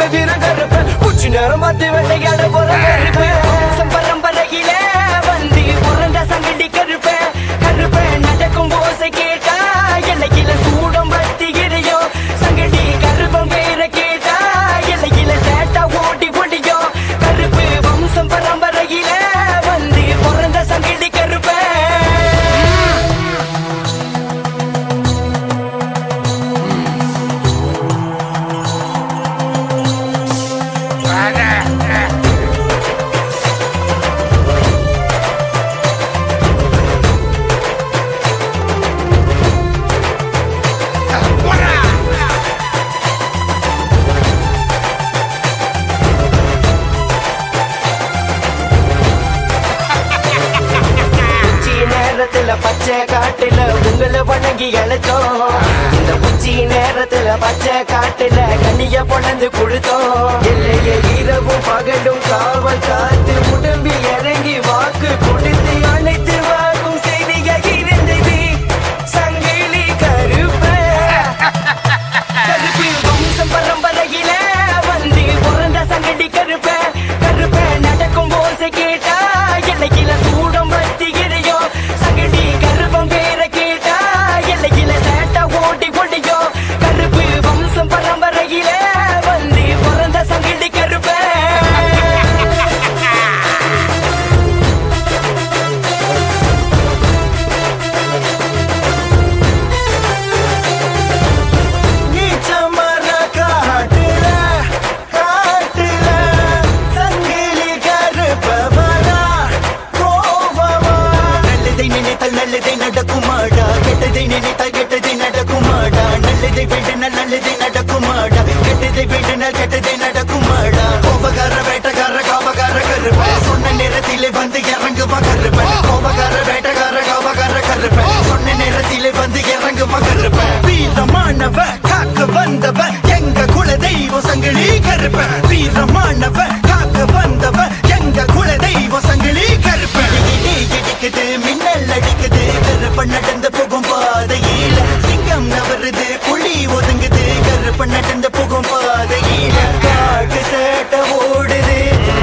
நம்ம வீரம் கருப்ப உச்சி நேரம் பார்த்து வெள்ளையாட போற கருப்பு பரம்பரையில வந்து பிறந்த சங்கடி கருப்ப கருப்ப நடக்கும் ஓசை கேட்டா எல்லையில சூடம் பத்திகிறையோ சங்கடி கருப்பம் பேரை கேட்டா எல்லையில சேட்டா ஓடி ஓடியோ கருப்பு வம்சம் பரம்பரையில வந்து பிறந்த சங்கடி கருப்ப பச்சை காட்டுல உங்களை வணங்கி அழைச்சோம் இந்த உச்சி நேரத்துல பச்சை காட்டுல கண்ணிய பொழந்து கொடுத்தோம் எல்லைய இரவும் பகலும் காவல் காத்து உடம்பி இறங்கி வாக்கு கொடுத்து அழைத்து வாக்கும் செய்தியா இருந்தது சங்கிலி கருப்ப கருப்பு வம்சம் பரம்பரையில வந்து பிறந்த சங்கடி கருப்ப கருப்ப நடக்கும் ஓசை கேட்டா எல்லையில சூடம் வத்திகிறையோ சங்கடி கருப்பம் பேரை கேட்டா எல்லையில சேட்டா ஓடி ஓடியோ கருப்பு வம்சம் பரம்பரையில வந்து பிறந்த சங்கடி கருப்ப நல்லதை நடக்குமாடா கெட்டதை நினைத்தால் கெட்டதை நடக்குமாடா நல்லதை வேண்டினால் நல்லதை நடக்குமாடா கெட்டதை வேண்டினால் கெட்டதை நடக்குமாடா கோபக்கார வேட்டக்கார காவக்கார கருப்ப சொன்ன நேரத்திலே வந்து இறங்குவா கருப்ப கோபக்கார வேட்டக்கார காவக்கார கருப்ப சொன்ன நேரத்திலே வந்து இறங்குவா கருப்ப வீரமானவ காக்க வந்தவ எங்க குலதெய்வ சங்கிலி கருப்ப வீரமானவ காக்க வந்தவ எங்க குலதெய்வ சங்கிலி கருப்ப இடிக்குது மின்னல் அடிக்குது கருப்ப நடந்து போகும் பாதையில சிங்கம் நவருது புலி ஒதுங்குது கருப்ப நடந்து போகும் பாதையில காட்டு சேட்ட ஓடுது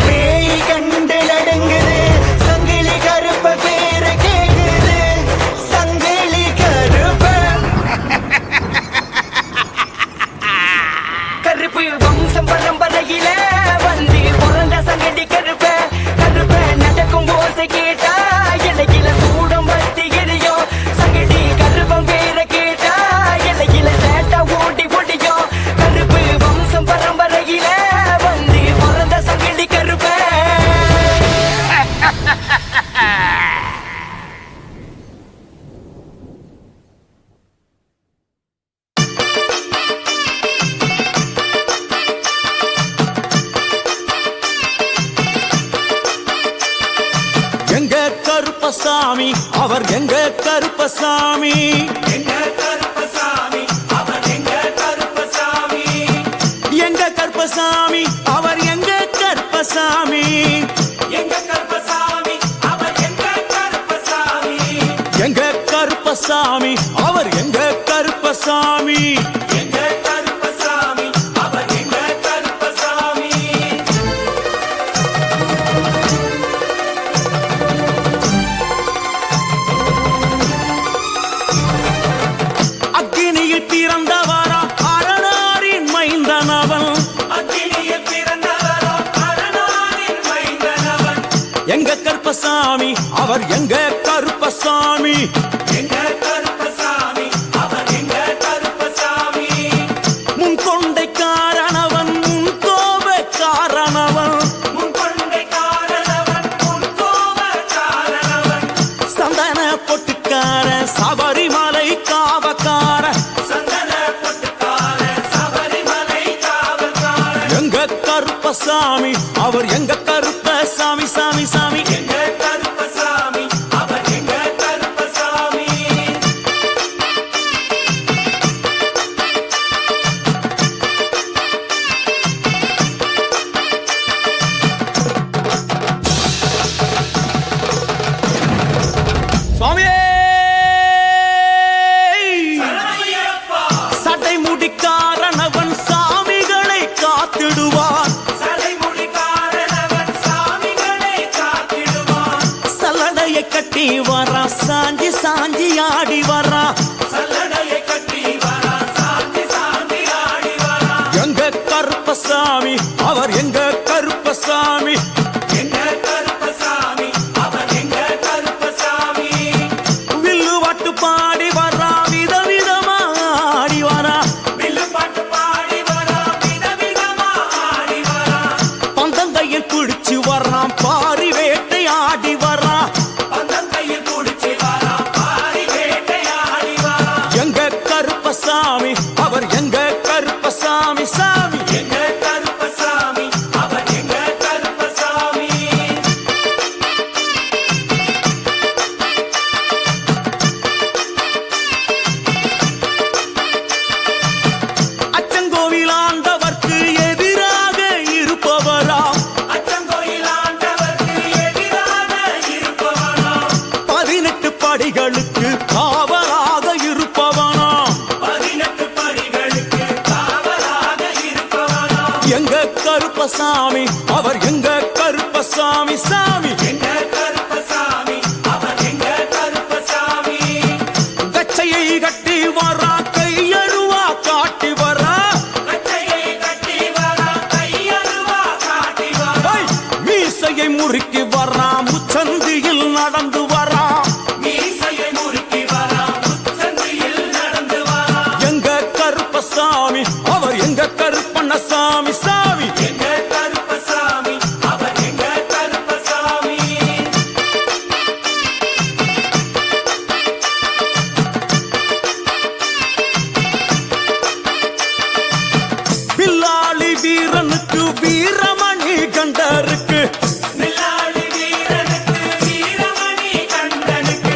பேய் கண்டு நடுங்குது சங்கிலி கருப்ப பேரு கேக்குது சங்கிலி கருப்ப கருப்பு வம்சம் பரம்பரையில வந்து பிறந்த சங்கடி கருப்ப கருப்ப நடக்கும் ஓசை கேட்டா எல்லையில சூடம் வத்திகிறையோ சங்கடி கருப்பம் பேரை கேட்டா எல்லையில சேட்டா ஓடி ஓடியோ கருப்பு வம்சம் பரம்பரையில வந்து பிறந்த சங்கடி கருப்ப எங்க கருப்பசாமி அவர் எங்க கருப்பசாமி எங்க கருப்பசாமி அவர் எங்க கருப்பசாமி எங்க கருப்பசாமி அவர் எங்க கருப்பசாமி எங்க கருப்பசாமி அவர் எங்க கருப்பசாமி எங்க கருப்பசாமி அவர் எங்க கருப்பசாமி எங்க கருப்பசாமி அவர் எங்க கருப்பசாமி அக்கினியில் பிறந்தவரா அரணாரின் மைந்தனவன் அக்கினியில் பிறந்தவரோ அரணாரின் மைந்தனவன் எங்க கருப்பசாமி அவர் எங்க கருப்பசாமி எங்க கருப்பசாமி அவர் எங்க கருப்பசாமி முன் கொண்டை காரணவன் முன் கோப காரணவன் முன் கொண்டை காரணவன் முன் கோப காரணவன் சந்தன பொட்டுக்கார சபரிமலை காவக்கார சந்தன பொட்டுக்கார சபரிமலை காவல்கார எங்க கருப்பசாமி அவர் எங்க கருப்பசாமி சாமி சாமி எங்க கருப்பசாமி அவர் எங்க கருப்பசாமி சுவாமியே சரணமையப்பா சட்டை முடிக்காரணவன் சாமிகளை காத்திடுவான் கட்டி வரா சாஞ்சி சாஞ்சி ஆடி வரா சல்லடையை கட்டி வரா சாந்தி சாந்தி ஆடி வரா எங்க கருப்பசாமி அவர் எங்க கருப்பசாமி எங்க கருப்பசாமி அவர் எங்க கருப்பசாமி வில்லு வாட்டு பாடி வரா விதவிதமா ஆடி வரா வில்லு பாட்டு பாடி வரா விதவிதமா ஆடி வரா பந்தங்கையில் பிடிச்சு வர்றான் பாரி வேட்டை ஆடி வரா பந்தங்கையில் புடிச்சு வரா பாரி வேட்டையாடி வரா எங்க கருப்பசாமி அவர் எங்க கருப்பசாமி சாமி எங்க கருப்பசாமி அவர் எங்க கருப்பசாமி அச்சங்கோவில் ஆண்டவர்க்கு எதிராக இருப்பவராம் அச்சங்கோயில் ஆண்டவர்க்கு எதிராக இருப்பவனாம் 18 படிகளுக்கு காவலாக இருப்பவனாம் 18 படிகளுக்கு காவலாக இருப்பவனாம் எங்க கருப்பசாமி அவர் எங்க கருப்பசாமி சாமி எங்க கருப்பசாமி அவர் எங்க கருப்பசாமி கச்சையை கட்டி வரா கையழுவா காட்டி வரா கச்சையை கட்டி வரா கையருவா காட்டி வரா ஐ, மீசையை முறுக்கி வரா முச்சந்தியில் நடந்து வரா மீசையை முறுக்கி வரா முச்சந்தியில் நடந்து வரா எங்க கருப்பசாமி அவர் எங்க கருப்பண்ணசாமி சாமி எங்க கருப்பசாமி அவர் எங்க கருப்பசாமி பில்லாளி வீரனுக்கு வீரமணி கண்டருக்கு நில்லாளி வீரனுக்கு வீரமணி கண்டனுக்கு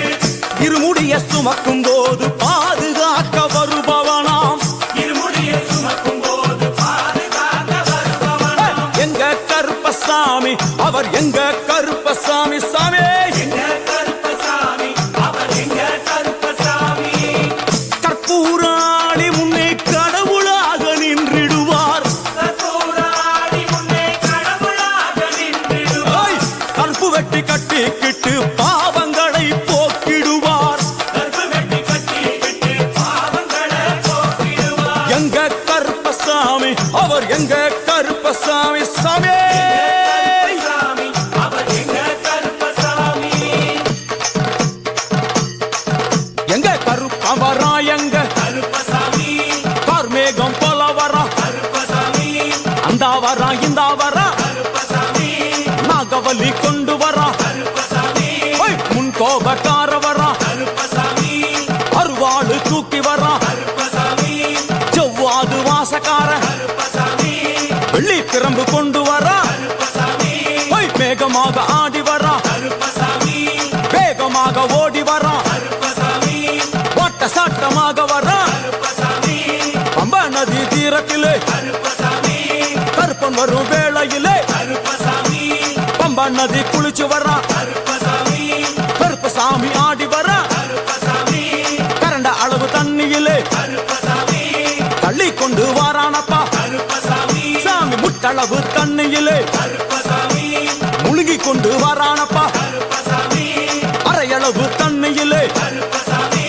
இருமுடிய சுமக்கும் போது பாதுகாக்க வருபவனாம் இருமுடிய சுமக்கும் போது பாதுகாக்க வருபவனாம் எங்க கருப்பசாமி அவர் எங்க கருப்பசாமி சாமி எங்க கருப்பசாமி அவர் எங்க கருப்பசாமி கற்பூராளி முன்னே கடவுளாக நின்றிடுவார் கற்பூராடி முன்னே கடவுளாக நின்றிடுவார் ஐ, கற்பு வெட்டி கட்டிக்கிட்டு பாவங்களை போக்கிடுவார் கற்பு வெட்டி கட்டிக்கிட்டு பாவங்களை போக்கிடுவார் எங்க கருப்பசாமி அவர் எங்க கருப்பசாமி சாமி சாமி அவர் எங்க கருப்பசாமி எங்க கருப்ப வரா எங்க கருப்பசாமி கார்மேகம் போல வரா கருப்பசாமி அந்த வரா இந்த வரா கருப்பசாமி நாகவலி கொண்டு வரா கருப்பசாமி ஓய், முன் கோபக்கார வரா கருப்பசாமி அருவாளு தூக்கி வரா கருப்பசாமி செவ்வாது வாசக்கார கருப்பசாமி வெள்ளி பிரம்பு கொண்டு வரா கருப்பசாமி ஓய், வேகமாக ஆடி வரா கருப்பசாமி வேகமாக ஓடி வரா கருப்பசாமி ஓட்ட சாட்டமாக வரா கருப்பசாமி பம்பா நதி தீரத்திலே கருப்பசாமி கருப்பன் வரும் வேளையிலே கருப்பசாமி பம்பா நதி குளிச்சு வரா கருப்பசாமி கருப்பசாமி ஆடி வரா கருப்பசாமி கரண்ட அளவு தண்ணியிலே கருப்பசாமி தள்ளி கொண்டு வாரானப்பா கருப்பசாமி சாமி முட்டளவு தண்ணியிலே கருப்பசாமி முழுகி கொண்டு வாரானப்பா கருப்பசாமி அரையளவு தண்ணியிலே கருப்பசாமி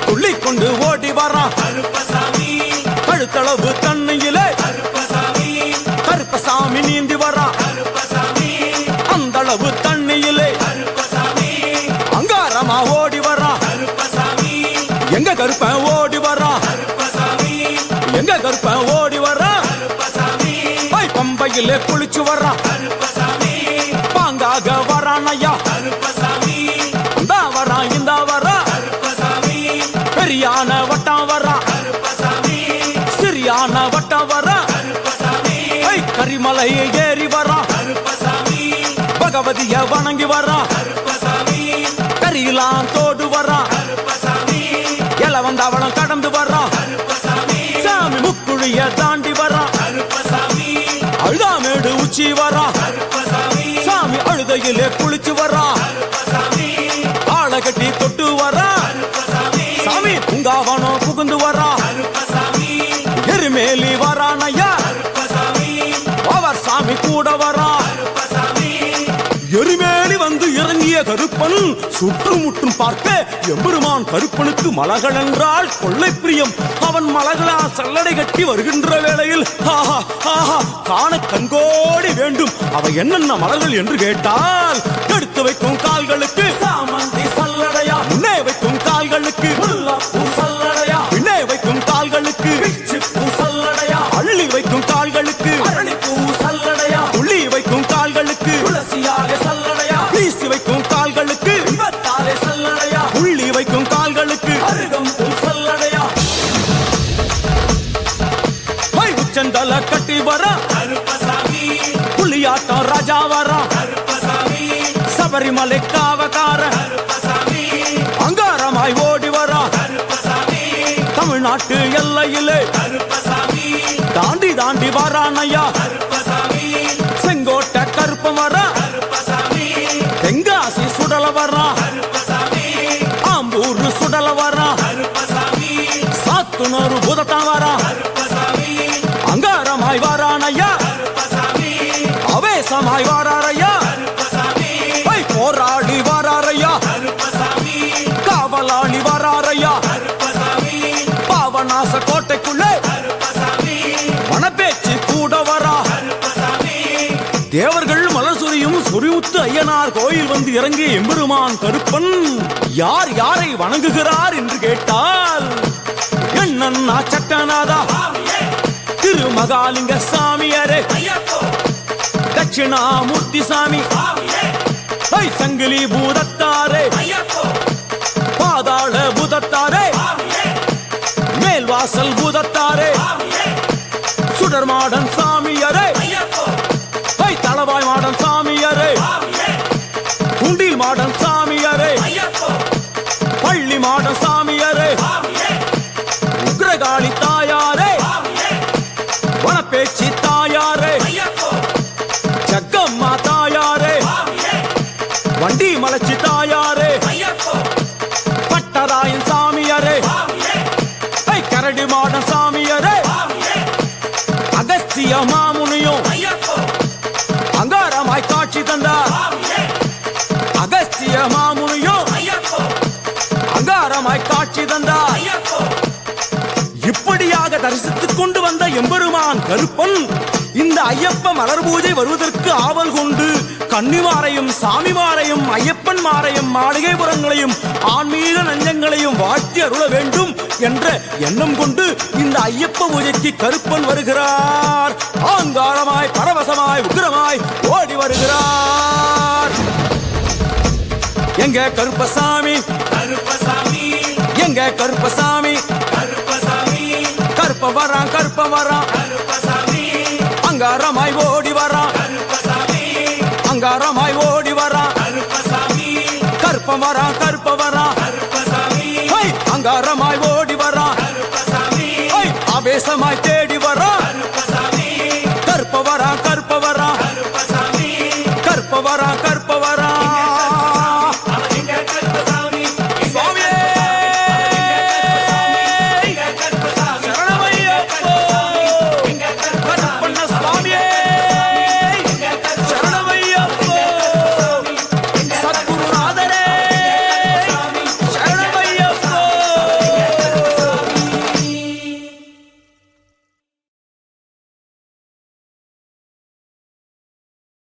துள்ளி கொண்டு ஓடி வரா கருப்பசாமி கழுத்தளவு தண்ணியிலே கருப்பசாமி கருப்பசாமி நீந்தி வரா கருப்பசாமி அந்த அளவு தண்ணியிலே கருப்பசாமி அங்காரமா ஓடி வரா கருப்பசாமி எங்க கருப்பன் ஓடி வரா கருப்பசாமி எங்க கருப்பன் ஓடி வரா கருப்பசாமி ஐ, பம்பையிலே குளிச்சு வரா கருப்பசாமி பாங்காக வரானையா கருப்பசாமி இந்த வரா இந்த வரா கருப்பசாமி பெரியான வட்டம் வரா கருப்பசாமி சிறியான வட்டம் வரா கருப்பசாமி ஐ, கரிமலையை ஏறி வரா கருப்பசாமி பகவதிய வணங்கி வரா கருப்பசாமி கரியெல்லாம் தோடு வரா கருப்பசாமி இளவந்தவளம் கடந்து வரா கருப்பசாமி சாமி முக்குழிய தாண்டி வரா கருப்பசாமி அழுதாமேடு உச்சி வரா கருப்பசாமி சாமி அழுதையிலே குளிச்சு வரா கருப்பசாமி ஆளை கட்டி தொட்டு வரா கருப்பசாமி சாமி பூங்காவனம் புகுந்து வரா கருப்பசாமி எருமேலி வரானையா கருப்பசாமி அவர் சாமி கூட வரா கருப்பசாமி எருமேலி வந்து இறங்கி திரும்பிய கருப்பன் சுற்றுமுற்றும் பார்க்க எம்பெருமான் கருப்பனுக்கு மலகள் என்றால் கொள்ளை பிரியம். அவன் மலகளா சல்லடை கட்டி வருகின்ற வேளையில் ஆஹா ஆஹா காண கண்கோடி வேண்டும். அவை என்னென்ன மலர்கள் என்று கேட்டால், எடுத்து வைக்கும் கால்களுக்கு சாமந்தி சல்லடையா, முன்னே வைக்கும் கால்களுக்கு முல்லைப்பூ சல்லடையா, பின்னே வைக்கும் கால்களுக்கு பிச்சிப்பூ சல்லடையா, அள்ளி வைக்கும் கால்களுக்கு அரளிப்பூ சல்லடையா, துள்ளி வைக்கும் கால்களுக்கு துளசியாலே சல்லடையா, வீசி வைக்கும் கால்களுக்கு விபத்தாலே சல்லடையா, உள்ளி வைக்கும் கால்களுக்கு அருகம்பூ சல்லடையா. உச்சந்தல கட்டி வர கருப்பசாமி, புலியாட்டம் ராஜா வர கருப்பசாமி, சபரிமலை காவகார கருப்பசாமி, அங்காரமாய் ஓடி வர கருப்பசாமி, தமிழ்நாட்டு எல்லையிலே கருப்பசாமி, தாண்டி தாண்டி வரானையா. கருப்பசாமி, செங்கோட்டை கருப்பம் வர, கருப்பசாமி, தெங்காசி சுடல வர, கருப்பசாமி, ஆம்பூர் சுடல வர, கருப்பசாமி, சாத்துனூர் புதட்டம் வர, கருப்பசாமி, அங்காரமாய் வரானையா. கருப்பசாமி, அவேசமாய் வராரையா, கருப்பசாமி, போராடி வராரையா, கருப்பசாமி, காவலாளி வராரையா. கருப்பசாமி, பாவநாச கோட்டைக்குள்ளே கருப்பசாமி, மணப்பேச்சு கூட வரா. கருப்பசாமி, தேவர்கள் மலர் சொரியும் சொரிமுத்து ஐயனார் கோயில் வந்து இறங்கிய எம்பெருமான் கருப்பன் யார் யாரை வணங்குகிறார் என்று கேட்டால், என்னன்னா சட்டநாதா, சாமியே, திருமகாலிங்க சாமியாரே, ஐயப்போ, தட்சிணாமூர்த்தி சாமி, சாமியே, சங்கிலி பூதத்தாரே, ஐயப்போ, பாதாள பூதத்தாரே, சாமியே, மேல்வாசல் பூதத்தாரே, சாமியே, சுடர்மாடன் சாமியாரே, ஐயப்போ, தளவாய் மாடன் சாமியாரே, சாமியே, குண்டில் மாடன் சாமியாரே, ஐயப்போ, பள்ளி மாடன் சாமியாரே, சாமியே, உக்ரகாளி தாயாரே, சாமியே, வனப்பேச்சி தாயாரே, ஐயப்போ, ஜக்கம்மா தாயாரே, சாமியே, வண்டி மலச்சி தாயாரே, ஐயப்போ, பட்டராயன் சாமியாரே, சாமியே, கரடி மாடன் சாமியாரே, சாமியே, அகஸ்திய மாமுனியும் ஐயப்போ, அங்காரமாய் காட்சி தந்தார். சாமியே, அகஸ்திய மாமுனியும் ஐயப்போ, அங்காரமாய் காட்சி தந்தார். ஐயப்போ, இப்படியாக தரிசித்துக் கொண்டு வந்த எம்பெருமான் கருப்பன் இந்த ஐயப்ப மலர் பூஜை வருவதற்கு ஆவல் கொண்டு கன்னிமாரையும் சாமிமாரையும் ஐயப்பன்மாரையும் மாளிகைபுரங்களையும் ஆன்மீக நஞ்சங்களையும் வாழ்த்தி அருள வேண்டும் என்ற எண்ணம் கொண்டு இந்த ஐயப்ப பூஜைக்கு கருப்பன் வருகிறார். ஆங்காரமாய் பரவசமாய் உக்கிரமாய் ஓடி வருகிறார். எங்க கருப்பசாமி, கருப்பசாமி, எங்க கருப்பசாமி, கருப்பசாமி, கருப்ப வரான் கருப்ப வரான், கருப்பசாமி, அங்காரமாய் ஓடி வரான், கருப்பசாமி, அங்காரமாய் ஓடி வரான், கருப்பசாமி, கருப்ப வரான் கருப்ப வரான், கருப்பசாமி, அங்காரமாய் ஓடி வரான், கருப்பசாமி, ஆவேசமாய் தேடி வரான், கருப்பசாமி, கருப்ப வரான் கருப்ப வரான், கருப்பசாமி, கருப்ப வரான் கருப்ப வரான்,